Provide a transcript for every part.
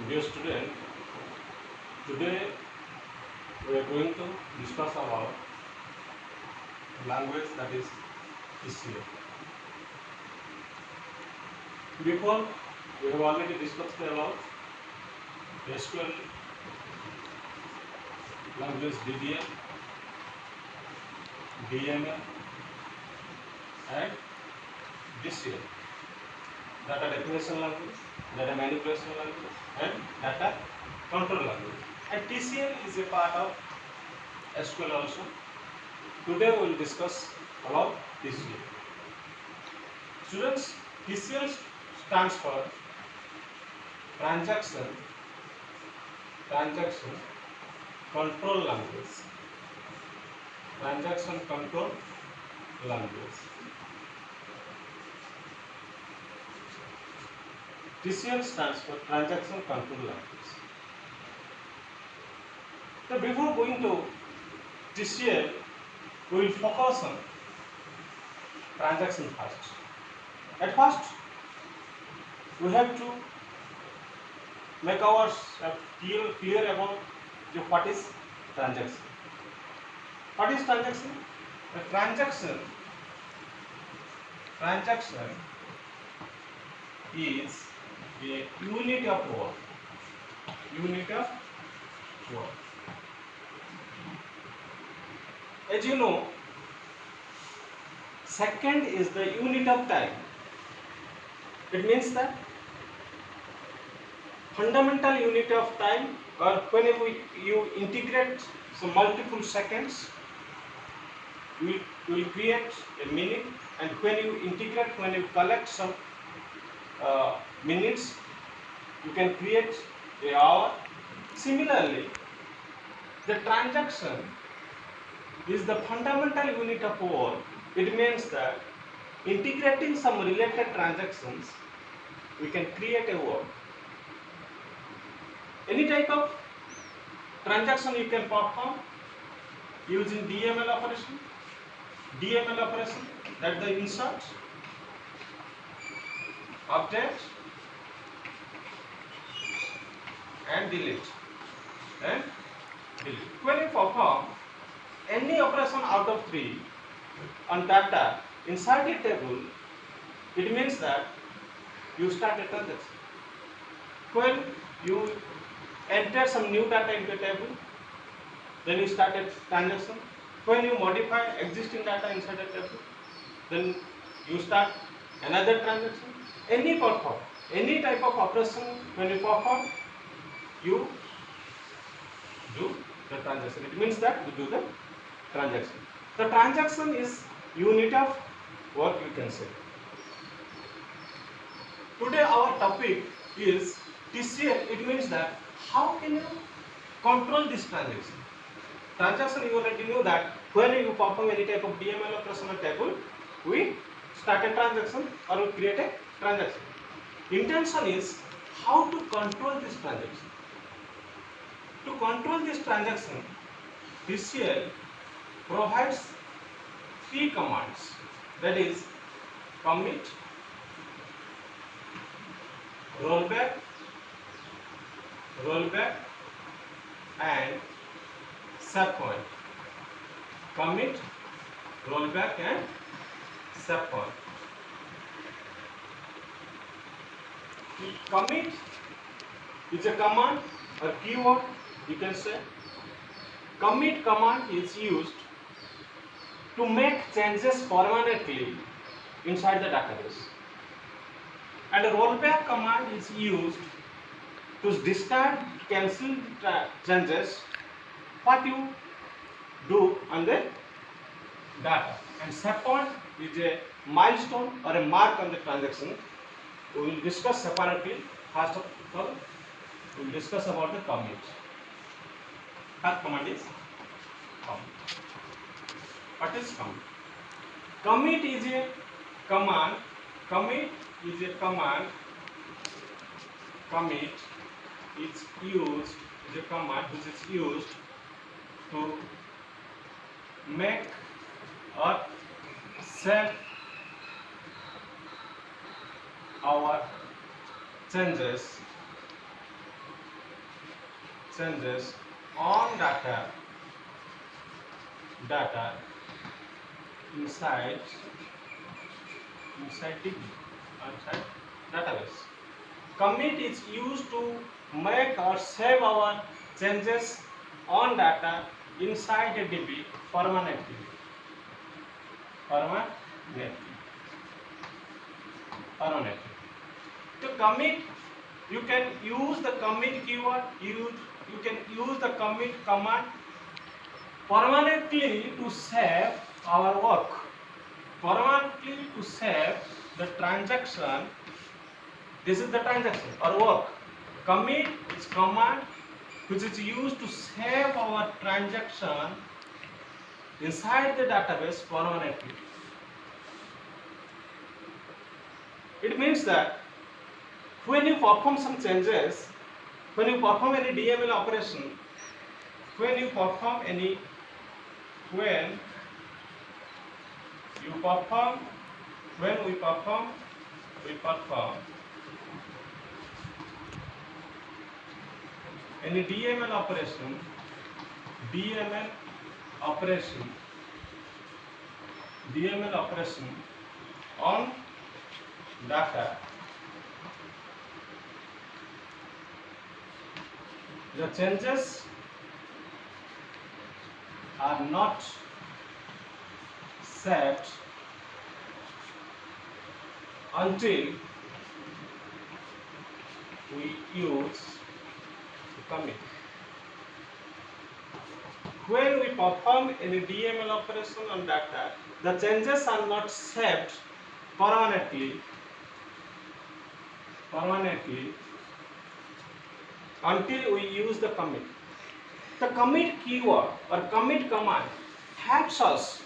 Dear student, today we are going to discuss about language that is SQL. Before we have already discussed about SQL language DDL, DML and DCL. Data definition language, data manipulation language and data control language. And TCL is a part of SQL also. Today we will discuss about TCL. Students, TCL stands for Transaction Control Language. Transaction Control Language. TCL stands for Transaction Control Language. So before going to TCL, we will focus on transaction first. At first, we have to make ourselves clear about what is transaction. What is transaction? A transaction is a unit of work. As you know, second is the unit of time. It means that fundamental unit of time, or whenever you integrate some multiple seconds, you will create a minute, and when you collect some minutes, you can create an hour. Similarly, the transaction is the fundamental unit of work. It means that integrating some related transactions, we can create a work. Any type of transaction you can perform using DML operation. That the insert, update and delete. When you perform any operation out of 3 on data inside a table, it means that you start a transaction. When you enter some new data into a table, then you start a transaction. When you modify existing data inside a table, then you start another transaction. Any type of operation when you perform, you do the transaction. It means that you do the transaction. The transaction is unit of work, you can say. Today our topic is TCL. It means that how can you control this transaction? Transaction, you already know that when you perform any type of DML operation on table, we start a transaction or we create a transaction. Intention is how to control this transaction. To control this transaction, TCL provides 3 commands, that is commit, rollback and save point. Commit, rollback and save point. Commit is a command or keyword, you can say. Commit command is used to make changes permanently inside the database. And a rollback command is used to discard, cancel changes what you do on the data. And save point is a milestone or a mark on the transaction. We will discuss separately. First of all, we will discuss about the commit. First command is commit. What is commit? Commit is a command. Commit is a command which is used to make or save our changes changes on data inside DB, inside database. Commit is used to make or save our changes on data inside a DB permanently. Permanently. To commit, you can use the commit keyword. You can use the commit command permanently to save our work. Permanently to save the transaction. This is the transaction or work. Commit is command which is used to save our transaction inside the database permanently. It means that when you perform some changes, when you perform any DML operation, when we perform any DML operation on data, the changes are not saved until we use commit. When we perform any DML operation on data, the changes are not saved permanently until we use the commit. The commit keyword or commit command helps us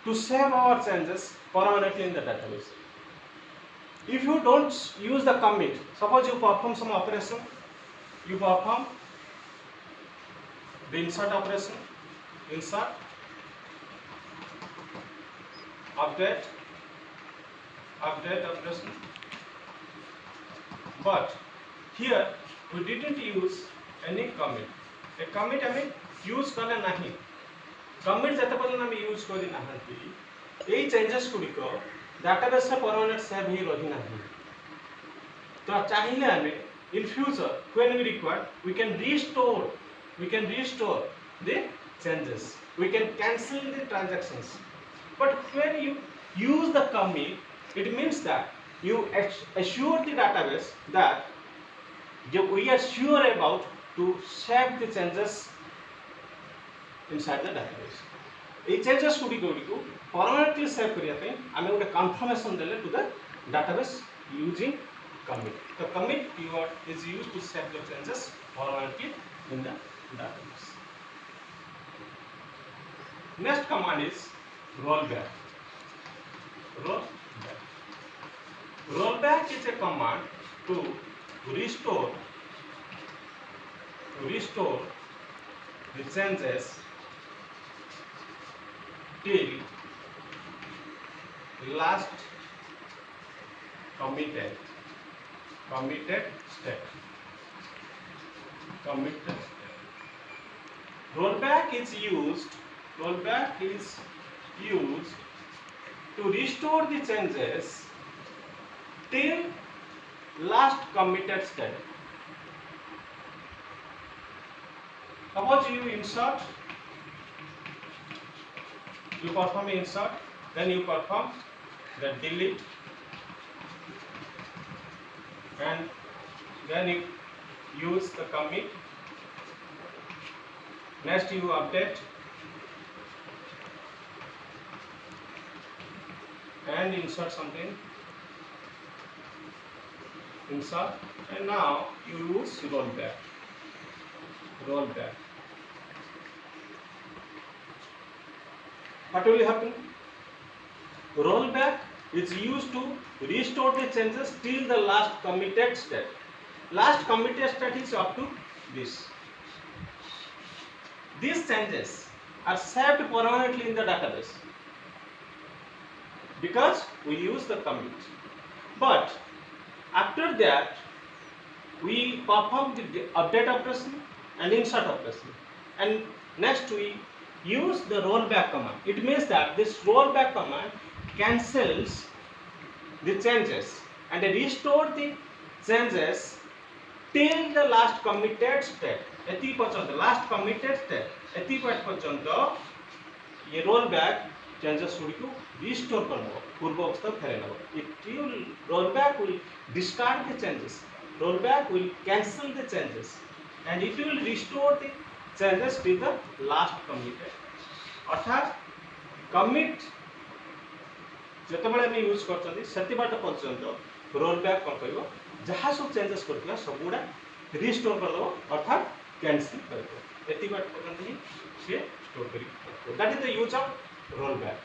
to save our changes permanently in the database. If you don't use the commit, suppose you perform some operation, you perform the insert operation, update operation, but here we didn't use any commit. A commit हमें use करना नहीं. Commit जैसे पहले हम use करी नहीं. यही changes गुड़िक database में permanent save ही रही नहीं. तो चाहिए हमें in future when we require we can restore the changes. We can cancel the transactions. But when you use the commit, it means that you assure the database that we are sure about to save the changes inside the database. ये changes गुड़िक permanently save करिया पे हमें उन्हें confirmation देले to the database using commit. The commit keyword is used to save the changes permanently in the database. Next command is rollback. Rollback is a command to restore the changes till last committed state. Rollback is used to restore the changes till last committed state. Suppose you perform insert, then you perform the delete, and then you use the commit. Next you update and insert something, and now you use rollback. What will happen? Rollback is used to restore the changes till the last committed state. Last committed state is up to this. These changes are saved permanently in the database because we use the commit. But after that, we perform the update operation and insert operation. And next we use the rollback command. It means that this rollback command cancels the changes and restore the changes till the last committed state. एति पर्यंत last committed state एति पर्यंत ये rollback changes गुड़िक restore कर नब पूर्व अवस्था फेरे नब. It will rollback will discard the changes. Rollback will cancel the changes and it will restore the changes to the last committed. अर्थात commit जितेबाला यूज कर से बाट पर्यंत रोल बैक कौन कर जहाँ सब चेंजेस कर सब गुड़ा रिस्टोर करदेव अर्थात कैंसिल कर एति बाट पर्यंत ही से स्टोर कर. That is the use of roll back.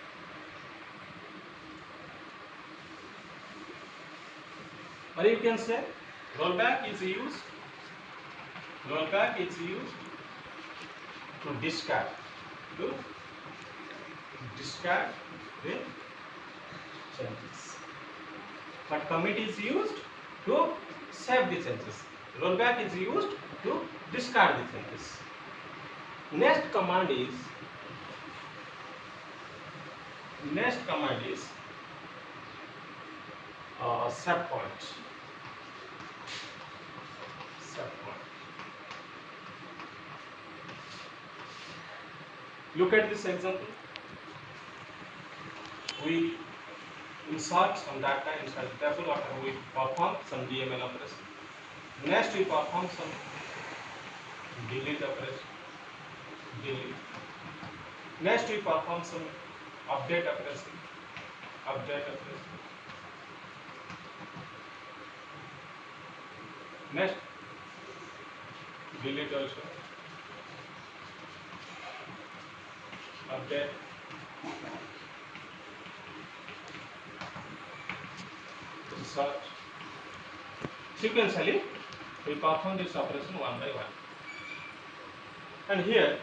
और you can say roll back is used to discard the changes, but commit is used to save the changes. Rollback is used to discard the changes. Next command is set point. Look at this example. We insert some data inside the table after we perform some DML operation. Next we perform some delete operation. Next we perform some update operation. Next delete also. Update. Insert. Sequentially we perform this operation one by one. And here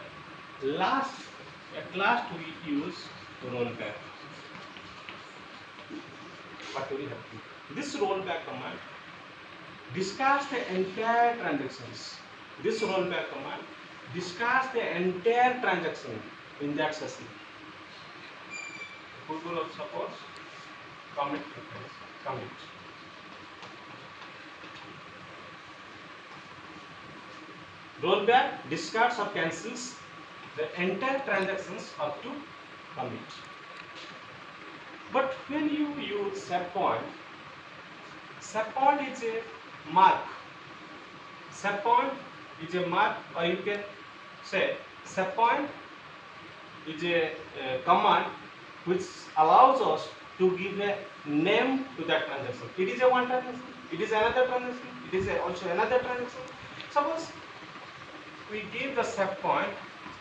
at last we use rollback. What do we have to do? This rollback command discards the entire transactions. This rollback command discards the entire transaction in that session. Suppose commit. Rollback discards or cancels the entire transactions up to commit. But when you use set point is a mark. Set point is a mark, or you can say set point is a command which allows us to give a name to that transaction. It is a one transaction, it is another transaction, it is also another transaction. Suppose we give the set point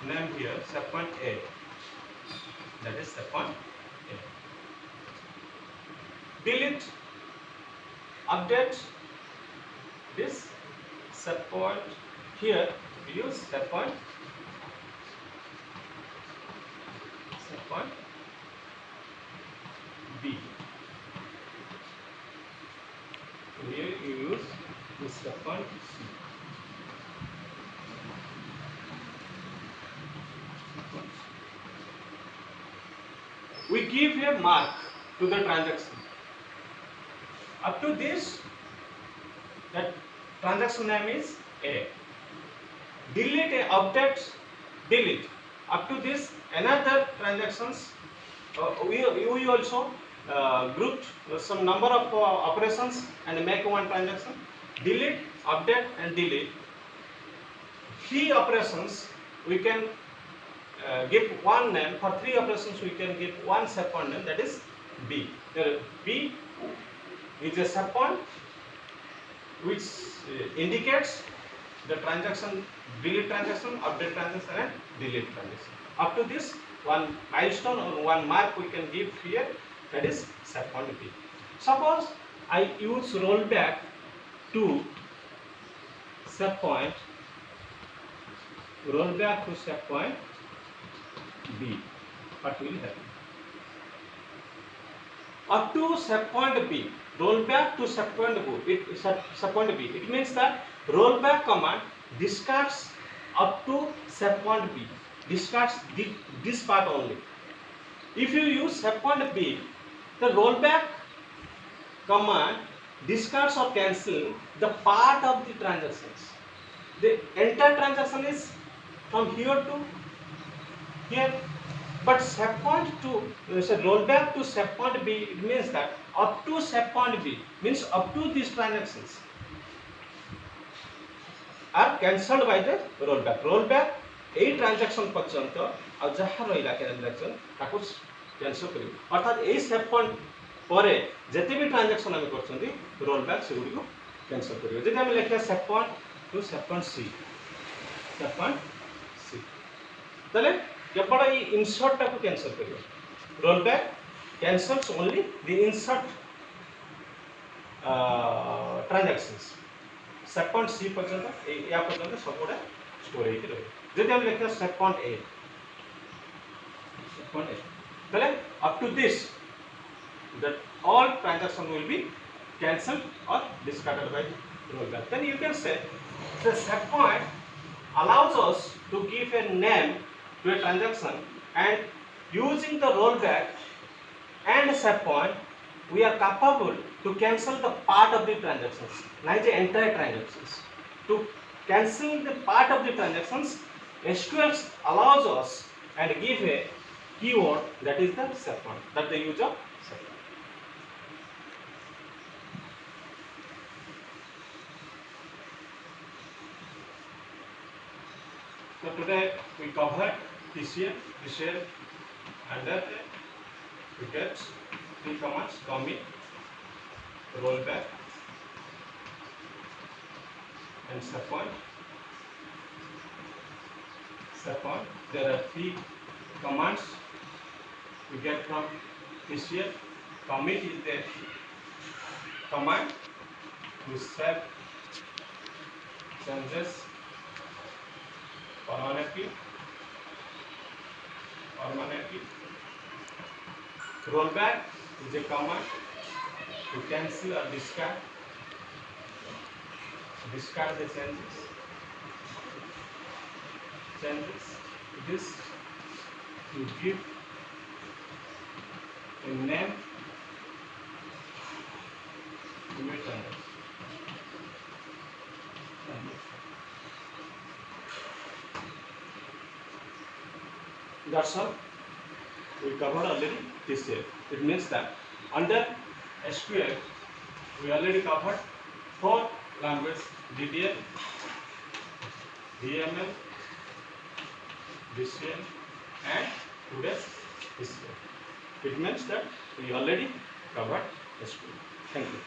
name here, set point A. That is set point A. Delete, update this set point here. We use set point B. Here you use this set point C. We give a mark to the transaction. Up to this, that transaction name is A. Delete a update, delete. Up to this, another transactions. We also grouped some number of operations and make one transaction. Delete, update, and delete. 3 operations we can give one name. For 3 operations we can give one set point name, that is B. B is a set point which indicates the transaction, delete transaction, update transaction, and delete transaction. Up to this, one milestone or one mark we can give here, that is set point B. Suppose I use rollback to set point, rollback to set point B. What will happen? Up to set point B, rollback to set point B. It means that rollback command discards up to set point B. Discards this part only. If you use set point B, the rollback command discards or cancel the part of the transactions. The entire transaction is from here to here, but set point to rollback to set point B, it means that up to set point B means up to these transactions are cancelled by the rollback. Rollback এই transaction पर्यंत आ जहाँ रहा transaction ताको cancel कर अर्थात यही set point पर जिते भी ट्रांजैक्शन आम कर रोलबैक से गुड़ी को कैंसल कर जब आम लिखा set point to set point C set point C ताले केवल ये इंसर्ट टाको कैंसल कर rollback cancels only the insert transactions set point C पर्यंत या पर्यंत सब गुड़ा स्टोर होकर रहे जब हम लिखते हैं सेट पॉइंट ए पहले up to this that all transaction will be cancelled or discarded by rollback. Then you can say the set point allows us to give a name to a transaction, and using the rollback and set point we are capable to cancel the part of the transactions, not the entire transactions. To cancel the part of the transactions, SQL allows us and give a keyword that is the set point, that the use of set point. So today we covered TCL, and that we get three commands: commit, rollback, and set point. There are three commands we get from TCL. Commit is the command to set changes permanently. Rollback is a command to cancel or discard the changes. This to give a name to a transaction. That's all. We covered already TCL. It means that under SQL we already covered 4 languages: DDL, DML, DCL, and today's TCL. It means that we already covered SQL. Thank you.